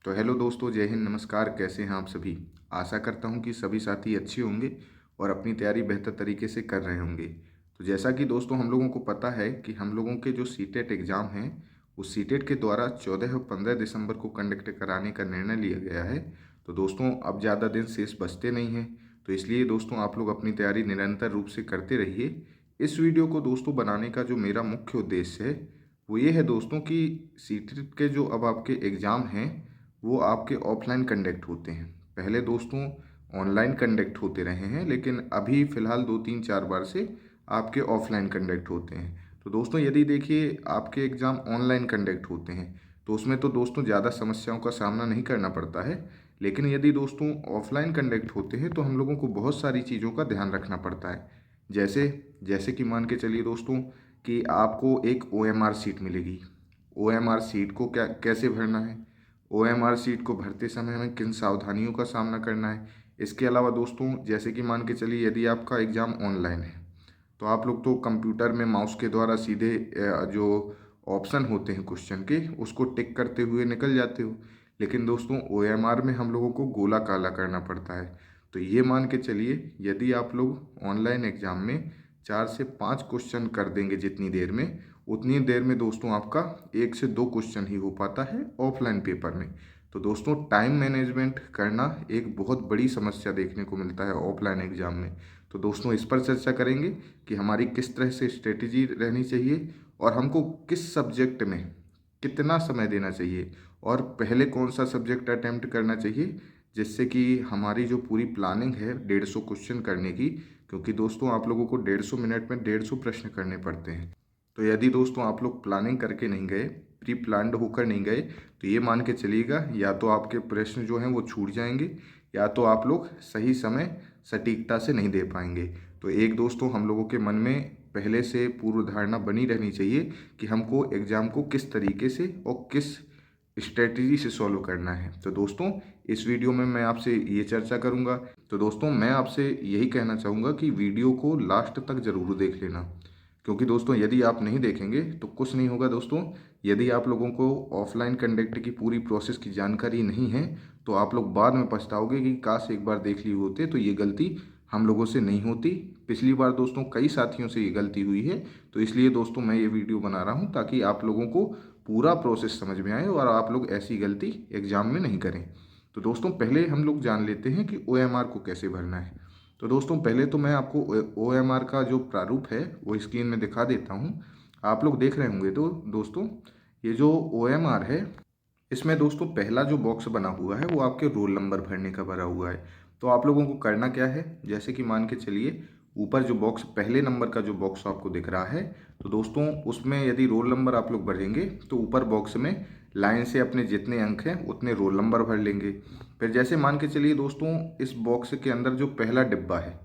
तो हेलो दोस्तों, जय हिंद, नमस्कार। कैसे हैं आप सभी। आशा करता हूं कि सभी साथी अच्छे होंगे और अपनी तैयारी बेहतर तरीके से कर रहे होंगे। तो जैसा कि दोस्तों हम लोगों को पता है कि हम लोगों के जो सीटेट एग्ज़ाम हैं, उस सीटेट के द्वारा 14 और 15 दिसंबर को कंडक्ट कराने का निर्णय लिया गया है। तो दोस्तों अब ज़्यादा दिन शेष बचते नहीं हैं, तो इसलिए दोस्तों आप लोग अपनी तैयारी निरंतर रूप से करते रहिए। इस वीडियो को दोस्तों बनाने का जो मेरा मुख्य उद्देश्य है वो ये है दोस्तों कि सीटेट के जो अब आपके एग्ज़ाम हैं वो आपके ऑफलाइन कंडक्ट होते हैं। पहले दोस्तों ऑनलाइन कंडक्ट होते रहे हैं, लेकिन अभी फ़िलहाल 2-3-4 बार से आपके ऑफलाइन कंडक्ट होते हैं। तो दोस्तों यदि देखिए आपके एग्ज़ाम ऑनलाइन कंडक्ट होते हैं तो उसमें तो दोस्तों ज़्यादा समस्याओं का सामना नहीं करना पड़ता है। लेकिन यदि दोस्तों ऑफलाइन कंडक्ट होते हैं तो हम लोगों को बहुत सारी चीज़ों का ध्यान रखना पड़ता है। जैसे जैसे कि मान के चलिए दोस्तों कि आपको एक OMR सीट मिलेगी। OMR सीट को क्या कैसे भरना है, OMR सीट को भरते समय हमें किन सावधानियों का सामना करना है। इसके अलावा दोस्तों जैसे कि मान के चलिए यदि आपका एग्ज़ाम ऑनलाइन है तो आप लोग तो कंप्यूटर में माउस के द्वारा सीधे जो ऑप्शन होते हैं क्वेश्चन के उसको टिक करते हुए निकल जाते हो। लेकिन दोस्तों OMR में हम लोगों को गोला काला करना पड़ता है। तो ये मान के चलिए यदि आप लोग ऑनलाइन एग्ज़ाम में 4 से 5 क्वेश्चन कर देंगे जितनी देर में, उतनी देर में दोस्तों आपका 1 से 2 क्वेश्चन ही हो पाता है ऑफलाइन पेपर में। तो दोस्तों टाइम मैनेजमेंट करना एक बहुत बड़ी समस्या देखने को मिलता है ऑफलाइन एग्ज़ाम में। तो दोस्तों इस पर चर्चा करेंगे कि हमारी किस तरह से स्ट्रेटजी रहनी चाहिए और हमको किस सब्जेक्ट में कितना समय देना चाहिए और पहले कौन सा सब्जेक्ट अटेम्प्ट करना चाहिए, जिससे कि हमारी जो पूरी प्लानिंग है 150 क्वेश्चन करने की, क्योंकि दोस्तों आप लोगों को 150 मिनट में 150 प्रश्न करने पड़ते हैं। तो यदि दोस्तों आप लोग प्लानिंग करके नहीं गए, प्री प्लान्ड होकर नहीं गए, तो ये मान के चलिएगा या तो आपके प्रश्न जो हैं वो छूट जाएंगे या तो आप लोग सही समय सटीकता से नहीं दे पाएंगे। तो एक दोस्तों हम लोगों के मन में पहले से पूर्व धारणा बनी रहनी चाहिए कि हमको एग्ज़ाम को किस तरीके से और किस स्ट्रेटजी से सॉल्व करना है। तो दोस्तों इस वीडियो में मैं आपसे ये चर्चा करूंगा। तो दोस्तों मैं आपसे यही कहना चाहूँगा कि वीडियो को लास्ट तक ज़रूर देख लेना, क्योंकि दोस्तों यदि आप नहीं देखेंगे तो कुछ नहीं होगा। दोस्तों यदि आप लोगों को ऑफलाइन कंडक्ट की पूरी प्रोसेस की जानकारी नहीं है तो आप लोग बाद में पछताओगे कि काश एक बार देख लिए होते, तो ये गलती हम लोगों से नहीं होती। पिछली बार दोस्तों कई साथियों से ये गलती हुई है, तो इसलिए दोस्तों मैं ये वीडियो बना रहा हूँ ताकि आप लोगों को पूरा प्रोसेस समझ में आए और आप लोग ऐसी गलती एग्ज़ाम में नहीं करें। तो दोस्तों पहले हम लोग जान लेते हैं कि OMR को कैसे भरना है। तो दोस्तों पहले तो मैं आपको OMR का जो प्रारूप है वो स्क्रीन में दिखा देता हूँ। आप लोग देख रहे होंगे। तो दोस्तों ये जो OMR है इसमें दोस्तों पहला जो बॉक्स बना हुआ है वो आपके रोल नंबर भरने का भरा हुआ है। तो आप लोगों को करना क्या है, जैसे कि मान के चलिए ऊपर जो बॉक्स पहले नंबर का जो बॉक्स आपको दिख रहा है, तो दोस्तों उसमें यदि रोल नंबर आप लोग भरेंगे तो ऊपर बॉक्स में लाइन से अपने जितने अंक हैं उतने रोल नंबर भर लेंगे। फिर जैसे मान के चलिए दोस्तों इस बॉक्स के अंदर जो पहला डिब्बा है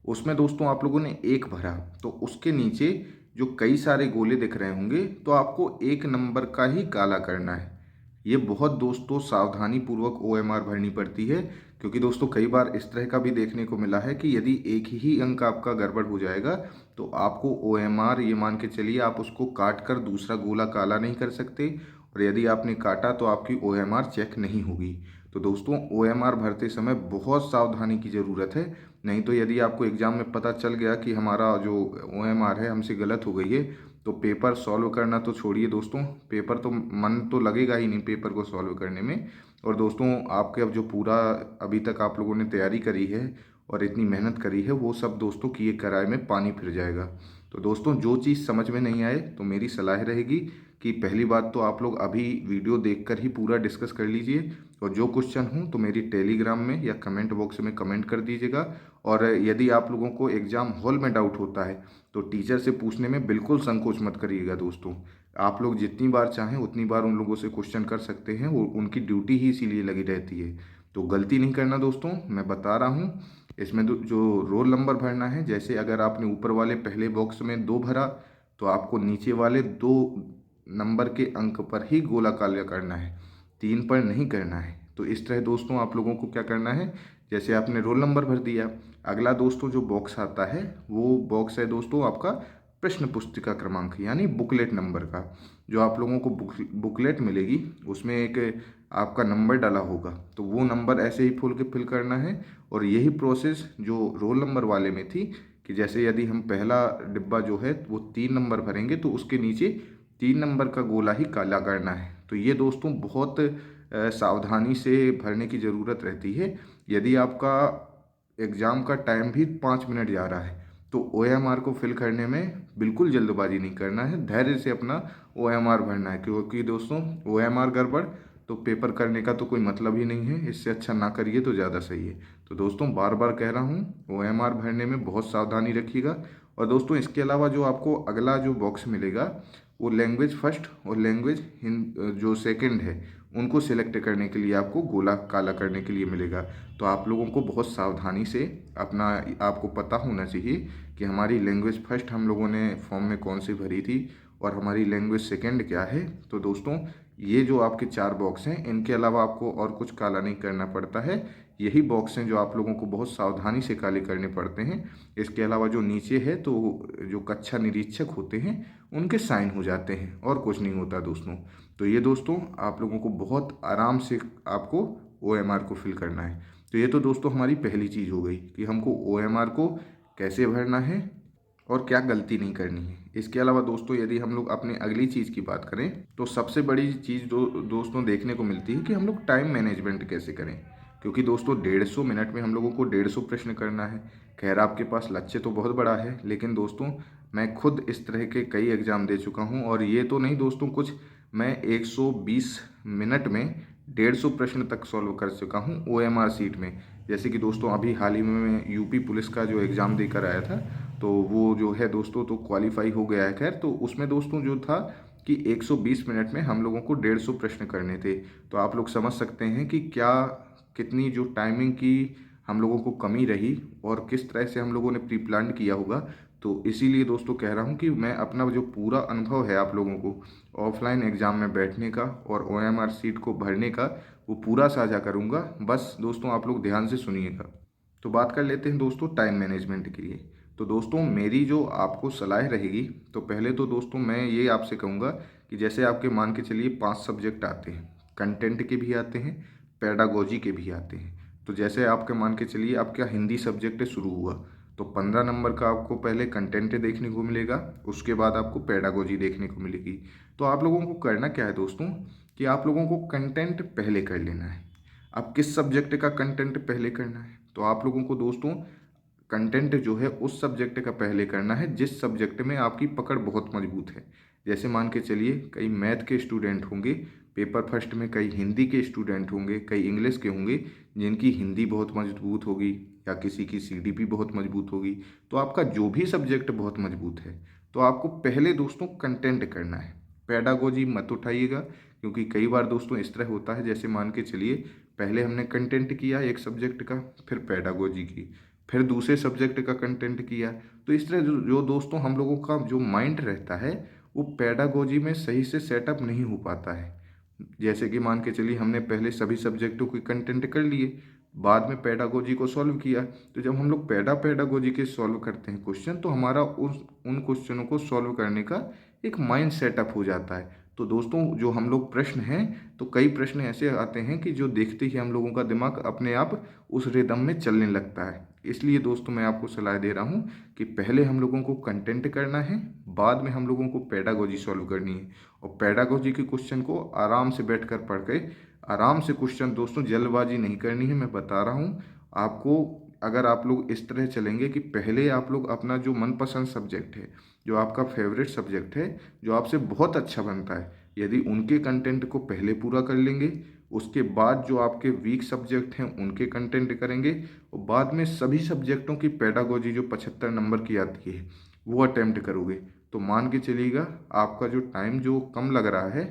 उसमें दोस्तों आप लोगों ने 1 भरा, तो उसके नीचे जो कई सारे गोले दिख रहे होंगे तो आपको 1 नंबर का ही काला करना है। ये बहुत दोस्तों सावधानी पूर्वक OMR भरनी पड़ती है, क्योंकि दोस्तों कई बार इस तरह का भी देखने को मिला है कि यदि एक ही अंक आपका गड़बड़ हो जाएगा तो आपको OMR ये मान के चलिए आप उसको काट कर दूसरा गोला काला नहीं कर सकते, और यदि आपने काटा तो आपकी OMR चेक नहीं होगी। तो दोस्तों OMR भरते समय बहुत सावधानी की ज़रूरत है, नहीं तो यदि आपको एग्ज़ाम में पता चल गया कि हमारा जो OMR है हमसे गलत हो गई है, तो पेपर सॉल्व करना तो छोड़िए दोस्तों, पेपर तो मन तो लगेगा ही नहीं पेपर को सॉल्व करने में। और दोस्तों आपके अब जो पूरा अभी तक आप लोगों ने तैयारी करी है और इतनी मेहनत करी है वो सब दोस्तों किए कराए में पानी फिर जाएगा। तो दोस्तों जो चीज़ समझ में नहीं आए तो मेरी सलाह रहेगी कि पहली बात तो आप लोग अभी वीडियो देखकर ही पूरा डिस्कस कर लीजिए, और जो क्वेश्चन हो तो मेरी टेलीग्राम में या कमेंट बॉक्स में कमेंट कर दीजिएगा। और यदि आप लोगों को एग्ज़ाम हॉल में डाउट होता है तो टीचर से पूछने में बिल्कुल संकोच मत करिएगा दोस्तों। आप लोग जितनी बार चाहें उतनी बार उन लोगों से क्वेश्चन कर सकते हैं, वो उनकी ड्यूटी ही इसीलिए लगी रहती है। तो गलती नहीं करना दोस्तों, मैं बता रहा हूँ। इसमें जो रोल नंबर भरना है, जैसे अगर आपने ऊपर वाले पहले बॉक्स में 2 भरा तो आपको नीचे वाले 2 नंबर के अंक पर ही गोला काला करना है, 3 पर नहीं करना है। तो इस तरह दोस्तों आप लोगों को क्या करना है, जैसे आपने रोल नंबर भर दिया, अगला दोस्तों जो बॉक्स आता है वो बॉक्स है दोस्तों आपका प्रश्न पुस्तिका क्रमांक यानी बुकलेट नंबर का। जो आप लोगों को बुकलेट मिलेगी उसमें एक आपका नंबर डाला होगा, तो वो नंबर ऐसे ही फिल करना है। और यही प्रोसेस जो रोल नंबर वाले में थी कि जैसे यदि हम पहला डिब्बा जो है वो 3 नंबर भरेंगे तो उसके नीचे 3 नंबर का गोला ही काला करना है। तो ये दोस्तों बहुत सावधानी से भरने की ज़रूरत रहती है। यदि आपका एग्ज़ाम का टाइम भी 5 मिनट जा रहा है तो OMR को फिल करने में बिल्कुल जल्दबाजी नहीं करना है, धैर्य से अपना OMR भरना है। क्योंकि दोस्तों OMR गड़बड़ तो पेपर करने का तो कोई मतलब ही नहीं है, इससे अच्छा ना करिए तो ज़्यादा सही है। तो दोस्तों बार बार कह रहा हूँ OMR भरने में बहुत सावधानी रखिएगा। और दोस्तों इसके अलावा जो आपको अगला जो बॉक्स मिलेगा वो लैंग्वेज फर्स्ट और लैंग्वेज जो सेकंड है उनको सिलेक्ट करने के लिए आपको गोला काला करने के लिए मिलेगा। तो आप लोगों को बहुत सावधानी से अपना आपको पता होना चाहिए कि हमारी लैंग्वेज फर्स्ट हम लोगों ने फॉर्म में कौन सी भरी थी और हमारी लैंग्वेज सेकंड क्या है। तो दोस्तों ये जो आपके 4 बॉक्स हैं इनके अलावा आपको और कुछ काला नहीं करना पड़ता है, यही बॉक्स हैं जो आप लोगों को बहुत सावधानी से काले करने पड़ते हैं। इसके अलावा जो नीचे है तो जो कक्षा निरीक्षक होते हैं उनके साइन हो जाते हैं और कुछ नहीं होता दोस्तों। तो ये दोस्तों आप लोगों को बहुत आराम से आपको OMR को फिल करना है। तो ये तो दोस्तों हमारी पहली चीज़ हो गई कि हमको OMR को कैसे भरना है और क्या गलती नहीं करनी है। इसके अलावा दोस्तों यदि हम लोग अपने अगली चीज़ की बात करें तो सबसे बड़ी चीज़ दोस्तों देखने को मिलती है कि हम लोग टाइम मैनेजमेंट कैसे करें। क्योंकि दोस्तों 150 मिनट में हम लोगों को 150 प्रश्न करना है। खैर आपके पास लक्ष्य तो बहुत बड़ा है, लेकिन दोस्तों मैं खुद इस तरह के कई एग्ज़ाम दे चुका हूँ और ये तो नहीं दोस्तों कुछ, मैं 120 मिनट में 150 प्रश्न तक सॉल्व कर चुका हूँ OMR सीट में। जैसे कि दोस्तों अभी हाल ही में मैं यूपी पुलिस का जो एग्ज़ाम देकर आया था तो वो जो है दोस्तों तो क्वालिफाई हो गया है। खैर तो उसमें दोस्तों जो था कि 120 मिनट में हम लोगों को 150 प्रश्न करने थे। तो आप लोग समझ सकते हैं कि क्या कितनी जो टाइमिंग की हम लोगों को कमी रही और किस तरह से हम लोगों ने प्री प्लान किया होगा। तो इसीलिए दोस्तों कह रहा हूँ कि मैं अपना जो पूरा अनुभव है आप लोगों को ऑफलाइन एग्ज़ाम में बैठने का और OMR सीट को भरने का वो पूरा साझा करूँगा। बस दोस्तों आप लोग ध्यान से सुनिएगा। तो बात कर लेते हैं दोस्तों टाइम मैनेजमेंट के लिए। तो दोस्तों मेरी जो आपको सलाह रहेगी, तो पहले तो दोस्तों मैं ये आपसे कहूँगा कि जैसे आपके मान के चलिए 5 सब्जेक्ट आते हैं, कंटेंट के भी आते हैं, पेडागोजी के भी आते हैं। तो जैसे आपके मान के चलिए आपका हिंदी सब्जेक्ट शुरू हुआ तो 15 नंबर का आपको पहले कंटेंट देखने को मिलेगा, उसके बाद आपको पेडागोजी देखने को मिलेगी। तो आप लोगों को करना क्या है दोस्तों कि आप लोगों को कंटेंट पहले कर लेना है। अब किस सब्जेक्ट का कंटेंट पहले करना है, तो आप लोगों को दोस्तों कंटेंट जो है उस सब्जेक्ट का पहले करना है जिस सब्जेक्ट में आपकी पकड़ बहुत मजबूत है। जैसे मान के चलिए कई मैथ के स्टूडेंट होंगे पेपर फर्स्ट में, कई हिंदी के स्टूडेंट होंगे, कई इंग्लिश के होंगे जिनकी हिंदी बहुत मजबूत होगी या किसी की CDP बहुत मजबूत होगी। तो आपका जो भी सब्जेक्ट बहुत मजबूत है तो आपको पहले दोस्तों कंटेंट करना है, पेडागोजी मत उठाइएगा। क्योंकि कई बार दोस्तों इस तरह होता है जैसे मान के चलिए पहले हमने कंटेंट किया एक सब्जेक्ट का, फिर पेडागोजी की, फिर दूसरे सब्जेक्ट का कंटेंट किया। तो इस तरह जो दोस्तों हम लोगों का जो माइंड रहता है वो पेडागोजी में सही से सेटअप नहीं हो पाता है। जैसे कि मान के चलिए हमने पहले सभी सब्जेक्टों के कंटेंट कर लिए, बाद में पेडागोजी को सॉल्व किया। तो जब हम लोग पेडागोजी के सॉल्व करते हैं क्वेश्चन तो हमारा उन क्वेश्चनों को सॉल्व करने का एक माइंड सेटअप हो जाता है। तो दोस्तों जो हम लोग प्रश्न हैं तो कई प्रश्न ऐसे आते हैं कि जो देखते ही हम लोगों का दिमाग अपने आप उस रिदम में चलने लगता है। इसलिए दोस्तों मैं आपको सलाह दे रहा हूँ कि पहले हम लोगों को कंटेंट करना है, बाद में हम लोगों को पेडागोजी सॉल्व करनी है। और पेडागोजी के क्वेश्चन को आराम से बैठ कर पढ़ के आराम से क्वेश्चन दोस्तों जल्दबाजी नहीं करनी है। मैं बता रहा हूँ आपको, अगर आप लोग इस तरह चलेंगे कि पहले आप लोग अपना जो मनपसंद सब्जेक्ट है, जो आपका फेवरेट सब्जेक्ट है, जो आपसे बहुत अच्छा बनता है, यदि उनके कंटेंट को पहले पूरा कर लेंगे, उसके बाद जो आपके वीक सब्जेक्ट हैं उनके कंटेंट करेंगे और बाद में सभी सब्जेक्टों की पेडागोजी जो 75 नंबर की आती है वो अटेम्प्ट करोगे, तो मान के चलिएगा आपका जो टाइम जो कम लग रहा है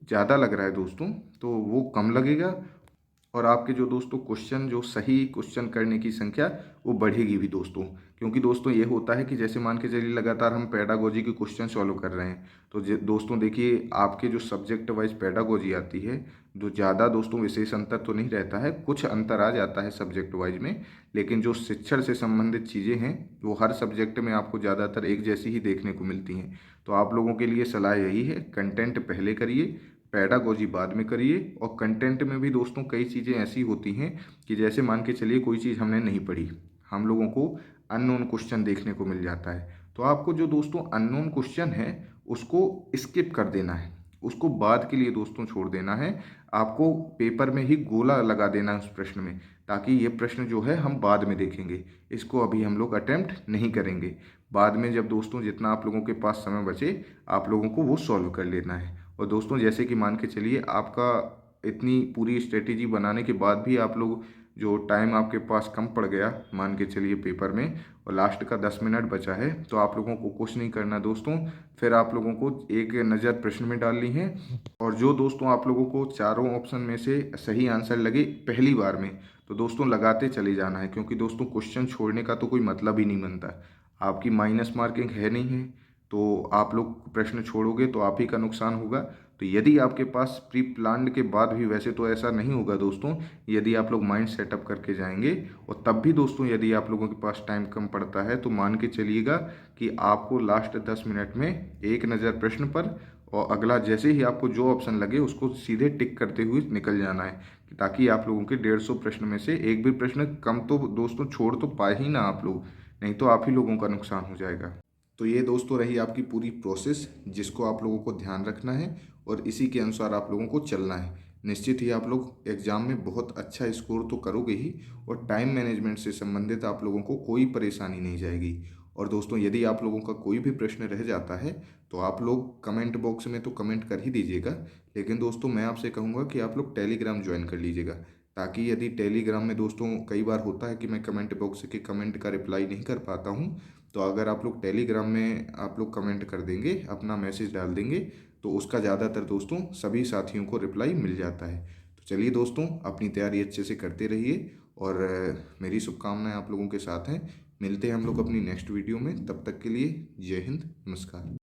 ज़्यादा लग रहा है दोस्तों, तो वो कम लगेगा और आपके जो दोस्तों क्वेश्चन जो सही क्वेश्चन करने की संख्या वो बढ़ेगी भी दोस्तों। क्योंकि दोस्तों ये होता है कि जैसे मान के चलिए लगातार हम पेडागोजी के क्वेश्चन सॉल्व कर रहे हैं तो दोस्तों देखिए आपके जो सब्जेक्ट वाइज पेडागोजी आती है जो ज़्यादा दोस्तों विशेष अंतर तो नहीं रहता है, कुछ अंतर आ जाता है सब्जेक्ट वाइज में, लेकिन जो शिक्षण से संबंधित चीज़ें हैं वो हर सब्जेक्ट में आपको ज़्यादातर एक जैसी ही देखने को मिलती हैं। तो आप लोगों के लिए सलाह यही है, कंटेंट पहले करिए, पेडागोजी बाद में करिए। और कंटेंट में भी दोस्तों कई चीज़ें ऐसी होती हैं कि जैसे मान के चलिए कोई चीज़ हमने नहीं पढ़ी, हम लोगों को अननोन क्वेश्चन देखने को मिल जाता है, तो आपको जो दोस्तों अननोन क्वेश्चन है उसको स्किप कर देना है, उसको बाद के लिए दोस्तों छोड़ देना है। आपको पेपर में ही गोला लगा देना है उस प्रश्न में, ताकि ये प्रश्न जो है हम बाद में देखेंगे, इसको अभी हम लोग अटेम्प्ट नहीं करेंगे। बाद में जब दोस्तों जितना आप लोगों के पास समय बचे, आप लोगों को वो सॉल्व कर लेना है। और दोस्तों जैसे कि मान के चलिए आपका इतनी पूरी स्ट्रेटेजी बनाने के बाद भी आप लोग जो टाइम आपके पास कम पड़ गया मान के चलिए पेपर में, और लास्ट का 10 मिनट बचा है, तो आप लोगों को कुछ नहीं करना दोस्तों। फिर आप लोगों को एक नज़र प्रश्न में डालनी है, और जो दोस्तों आप लोगों को चारों ऑप्शन में से सही आंसर लगे पहली बार में, तो दोस्तों लगाते चले जाना है, क्योंकि दोस्तों क्वेश्चन छोड़ने का तो कोई मतलब ही नहीं बनता। आपकी माइनस मार्किंग है नहीं है, तो आप लोग प्रश्न छोड़ोगे तो आप ही का नुकसान होगा। तो यदि आपके पास प्री प्लान्ड के बाद भी, वैसे तो ऐसा नहीं होगा दोस्तों, यदि आप लोग माइंड सेटअप करके जाएंगे, और तब भी दोस्तों यदि आप लोगों के पास टाइम कम पड़ता है, तो मान के चलिएगा कि आपको लास्ट 10 मिनट में एक नज़र प्रश्न पर, और अगला जैसे ही आपको जो ऑप्शन लगे उसको सीधे टिक करते हुए निकल जाना है, ताकि आप लोगों के 150 प्रश्न में से एक भी प्रश्न कम तो दोस्तों छोड़ तो पाए ही ना आप लोग, नहीं तो आप ही लोगों का नुकसान हो जाएगा। तो ये दोस्तों रही आपकी पूरी प्रोसेस, जिसको आप लोगों को ध्यान रखना है और इसी के अनुसार आप लोगों को चलना है। निश्चित ही आप लोग एग्ज़ाम में बहुत अच्छा स्कोर तो करोगे ही, और टाइम मैनेजमेंट से संबंधित आप लोगों को कोई परेशानी नहीं जाएगी। और दोस्तों यदि आप लोगों का कोई भी प्रश्न रह जाता है, तो आप लोग कमेंट बॉक्स में तो कमेंट कर ही दीजिएगा, लेकिन दोस्तों मैं आपसे कहूँगा कि आप लोग टेलीग्राम ज्वाइन कर लीजिएगा, ताकि यदि टेलीग्राम में दोस्तों कई बार होता है कि मैं कमेंट बॉक्स के कमेंट का रिप्लाई नहीं कर पाता हूँ, तो अगर आप लोग टेलीग्राम में आप लोग कमेंट कर देंगे, अपना मैसेज डाल देंगे, तो उसका ज़्यादातर दोस्तों सभी साथियों को रिप्लाई मिल जाता है। तो चलिए दोस्तों, अपनी तैयारी अच्छे से करते रहिए, और मेरी शुभकामनाएं आप लोगों के साथ हैं। मिलते हैं हम लोग अपनी नेक्स्ट वीडियो में, तब तक के लिए जय हिंद, नमस्कार।